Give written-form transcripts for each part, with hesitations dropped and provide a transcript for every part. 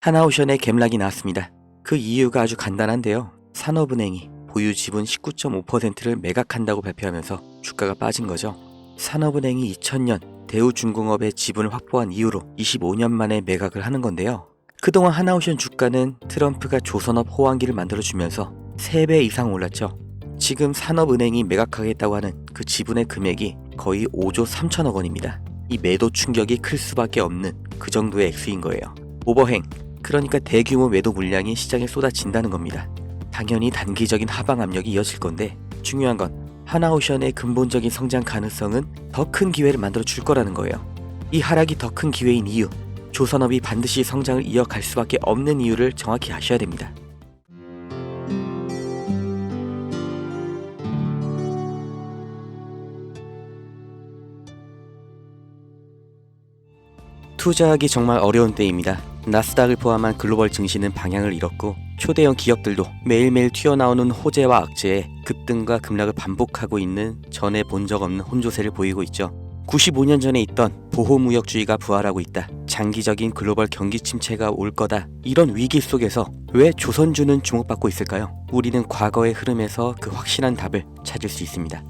하나오션의 갭락이 나왔습니다. 그 이유가 아주 간단한데요. 산업은행이 보유 지분 19.5%를 매각한다고 발표하면서 주가가 빠진 거죠. 산업은행이 2000년 대우중공업의 지분을 확보한 이후로 25년 만에 매각을 하는 건데요. 그동안 하나오션 주가는 트럼프가 조선업 호황기를 만들어주면서 3배 이상 올랐죠. 지금 산업은행이 매각하겠다고 하는 그 지분의 금액이 거의 5조 3천억 원입니다. 이 매도 충격이 클 수밖에 없는 그 정도의 액수인 거예요. 오버행, 그러니까 대규모 매도 물량이 시장에 쏟아진다는 겁니다. 당연히 단기적인 하방 압력이 이어질 건데 중요한 건 하나오션의 근본적인 성장 가능성은 더 큰 기회를 만들어 줄 거라는 거예요. 이 하락이 더 큰 기회인 이유, 조선업이 반드시 성장을 이어갈 수밖에 없는 이유를 정확히 아셔야 됩니다. 투자하기 정말 어려운 때입니다. 나스닥을 포함한 글로벌 증시는 방향을 잃었고 초대형 기업들도 매일매일 튀어나오는 호재와 악재에 급등과 급락을 반복하고 있는 전에 본 적 없는 혼조세를 보이고 있죠. 95년 전에 있던 보호무역주의가 부활하고 있다. 장기적인 글로벌 경기 침체가 올 거다. 이런 위기 속에서 왜 조선주는 주목받고 있을까요? 우리는 과거의 흐름에서 그 확실한 답을 찾을 수 있습니다.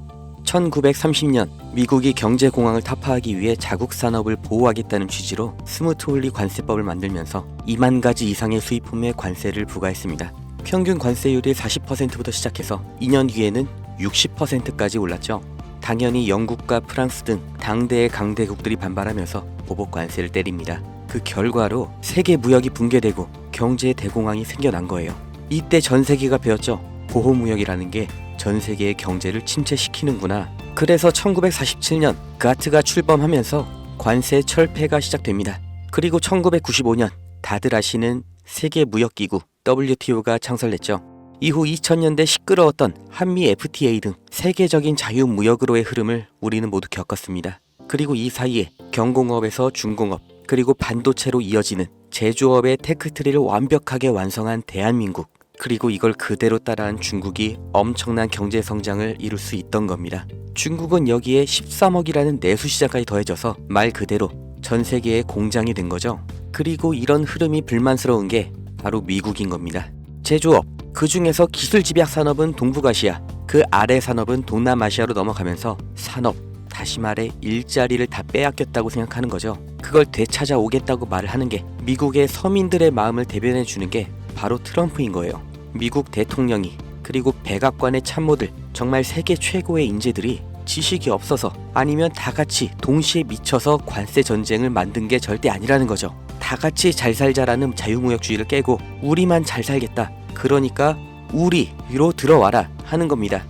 1930년 미국이 경제공황을 타파하기 위해 자국 산업을 보호하겠다는 취지로 스무트홀리 관세법을 만들면서 2만 가지 이상의 수입품에 관세를 부과했습니다. 평균 관세율이 40%부터 시작해서 2년 뒤에는 60%까지 올랐죠. 당연히 영국과 프랑스 등 당대의 강대국들이 반발하면서 보복 관세를 때립니다. 그 결과로 세계 무역이 붕괴되고 경제의 대공황이 생겨난 거예요. 이때 전 세계가 배웠죠. 보호무역이라는 게 전 세계의 경제를 침체시키는구나. 그래서 1947년 가트가 출범하면서 관세 철폐가 시작됩니다. 그리고 1995년 다들 아시는 세계무역기구 WTO가 창설됐죠. 이후 2000년대 시끄러웠던 한미 FTA 등 세계적인 자유무역으로의 흐름을 우리는 모두 겪었습니다. 그리고 이 사이에 경공업에서 중공업, 그리고 반도체로 이어지는 제조업의 테크트리를 완벽하게 완성한 대한민국, 그리고 이걸 그대로 따라한 중국이 엄청난 경제 성장을 이룰 수 있던 겁니다. 중국은 여기에 13억이라는 내수 시장까지 더해져서 말 그대로 전 세계의 공장이 된 거죠. 그리고 이런 흐름이 불만스러운 게 바로 미국인 겁니다. 제조업, 그 중에서 기술 집약 산업은 동북아시아, 그 아래 산업은 동남아시아로 넘어가면서 산업, 다시 말해 일자리를 다 빼앗겼다고 생각하는 거죠. 그걸 되찾아오겠다고 말을 하는 게 미국의 서민들의 마음을 대변해 주는 게 바로 트럼프인 거예요. 미국 대통령이, 그리고 백악관의 참모들, 정말 세계 최고의 인재들이 지식이 없어서 아니면 다 같이 동시에 미쳐서 관세 전쟁을 만든 게 절대 아니라는 거죠. 다 같이 잘 살자라는 자유무역주의를 깨고 우리만 잘 살겠다, 그러니까 우리로 들어와라 하는 겁니다.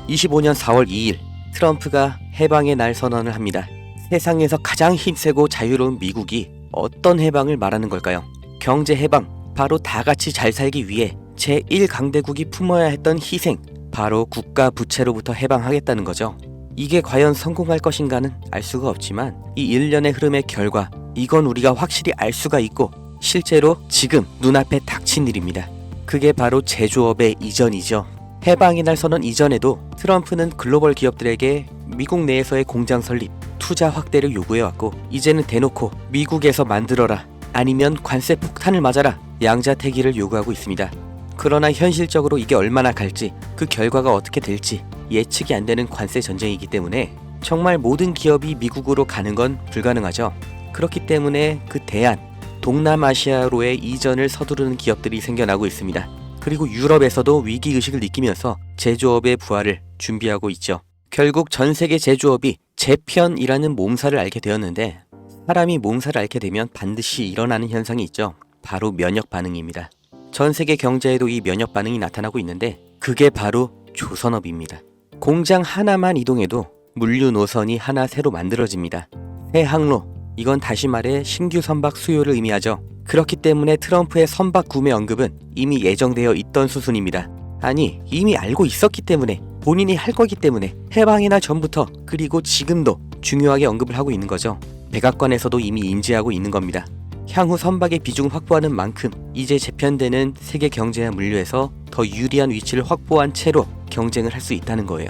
25년 4월 2일 트럼프가 해방의 날 선언을 합니다. 세상에서 가장 힘세고 자유로운 미국이 어떤 해방을 말하는 걸까요? 경제 해방, 바로 다 같이 잘 살기 위해 제1강대국이 품어야 했던 희생, 바로 국가 부채로부터 해방하겠다는 거죠. 이게 과연 성공할 것인가는 알 수가 없지만 이 일련의 흐름의 결과, 이건 우리가 확실히 알 수가 있고 실제로 지금 눈앞에 닥친 일입니다. 그게 바로 제조업의 이전이죠. 해방의 날 선언 이전에도 트럼프는 글로벌 기업들에게 미국 내에서의 공장 설립, 투자 확대를 요구해왔고 이제는 대놓고 미국에서 만들어라, 아니면 관세 폭탄을 맞아라, 양자택일을 요구하고 있습니다. 그러나 현실적으로 이게 얼마나 갈지, 그 결과가 어떻게 될지 예측이 안 되는 관세 전쟁이기 때문에 정말 모든 기업이 미국으로 가는 건 불가능하죠. 그렇기 때문에 그 대안, 동남아시아로의 이전을 서두르는 기업들이 생겨나고 있습니다. 그리고 유럽에서도 위기의식을 느끼면서 제조업의 부활을 준비하고 있죠. 결국 전 세계 제조업이 재편이라는 몸살을 앓게 되었는데, 사람이 몸살을 앓게 되면 반드시 일어나는 현상이 있죠. 바로 면역 반응입니다. 전 세계 경제에도 이 면역 반응이 나타나고 있는데 그게 바로 조선업입니다. 공장 하나만 이동해도 물류 노선이 하나 새로 만들어집니다. 새 항로, 이건 다시 말해 신규 선박 수요를 의미하죠. 그렇기 때문에 트럼프의 선박 구매 언급은 이미 예정되어 있던 수순입니다. 아니, 이미 알고 있었기 때문에, 본인이 할 거기 때문에 해방의 날 전부터, 그리고 지금도 중요하게 언급을 하고 있는 거죠. 백악관에서도 이미 인지하고 있는 겁니다. 향후 선박의 비중을 확보하는 만큼 이제 재편되는 세계 경제와 물류에서 더 유리한 위치를 확보한 채로 경쟁을 할 수 있다는 거예요.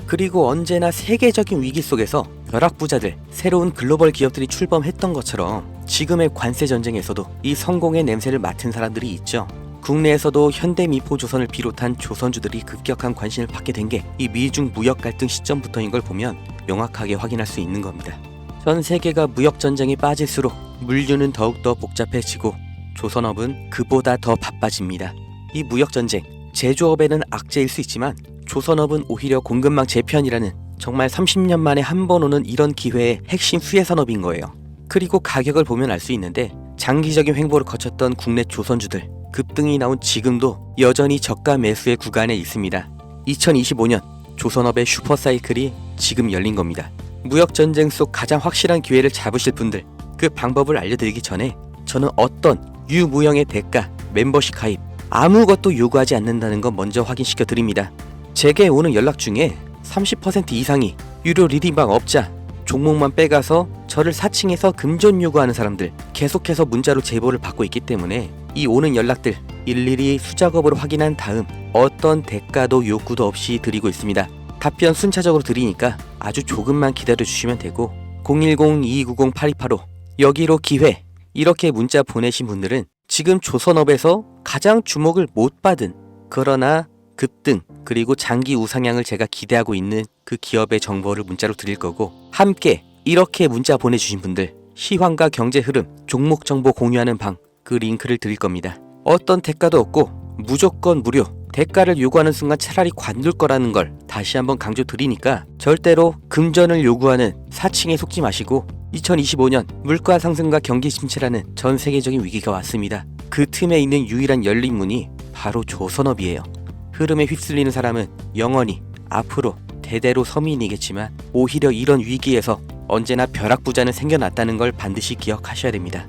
그리고 언제나 세계적인 위기 속에서 벼락부자들, 새로운 글로벌 기업들이 출범했던 것처럼 지금의 관세 전쟁에서도 이 성공의 냄새를 맡은 사람들이 있죠. 국내에서도 현대미포조선을 비롯한 조선주들이 급격한 관심을 받게 된 게 이 미중 무역 갈등 시점부터인 걸 보면 명확하게 확인할 수 있는 겁니다. 전 세계가 무역 전쟁에 빠질수록 물류는 더욱더 복잡해지고 조선업은 그보다 더 바빠집니다. 이 무역 전쟁, 제조업에는 악재일 수 있지만 조선업은 오히려 공급망 재편이라는 정말 30년 만에 한 번 오는 이런 기회의 핵심 수혜산업인 거예요. 그리고 가격을 보면 알 수 있는데 장기적인 횡보를 거쳤던 국내 조선주들 급등이 나온 지금도 여전히 저가 매수의 구간에 있습니다. 2025년 조선업의 슈퍼사이클이 지금 열린 겁니다. 무역전쟁 속 가장 확실한 기회를 잡으실 분들, 그 방법을 알려드리기 전에 저는 어떤 유무형의 대가, 멤버십 가입 아무것도 요구하지 않는다는 거 먼저 확인시켜 드립니다. 제게 오는 연락 중에 30% 이상이 유료 리딩방 업자, 종목만 빼가서 저를 사칭해서 금전 요구하는 사람들 계속해서 문자로 제보를 받고 있기 때문에 이 오는 연락들 일일이 수작업으로 확인한 다음 어떤 대가도 요구도 없이 드리고 있습니다. 답변 순차적으로 드리니까 아주 조금만 기다려 주시면 되고 010-2290-8285 여기로 기회 이렇게 문자 보내신 분들은 지금 조선업에서 가장 주목을 못 받은 그러나 급등 그리고 장기 우상향을 제가 기대하고 있는 그 기업의 정보를 문자로 드릴 거고 함께 이렇게 문자 보내주신 분들 시황과 경제 흐름, 종목 정보 공유하는 방 그 링크를 드릴 겁니다. 어떤 대가도 없고 무조건 무료 대가를 요구하는 순간 차라리 관둘 거라는 걸 다시 한번 강조 드리니까 절대로 금전을 요구하는 사칭에 속지 마시고 2025년 물가 상승과 경기 침체라는 전 세계적인 위기가 왔습니다. 그 틈에 있는 유일한 열린 문이 바로 조선업이에요. 흐름에 휩쓸리는 사람은 영원히 앞으로 대대로 서민이겠지만 오히려 이런 위기에서 언제나 벼락부자는 생겨났다는 걸 반드시 기억하셔야 됩니다.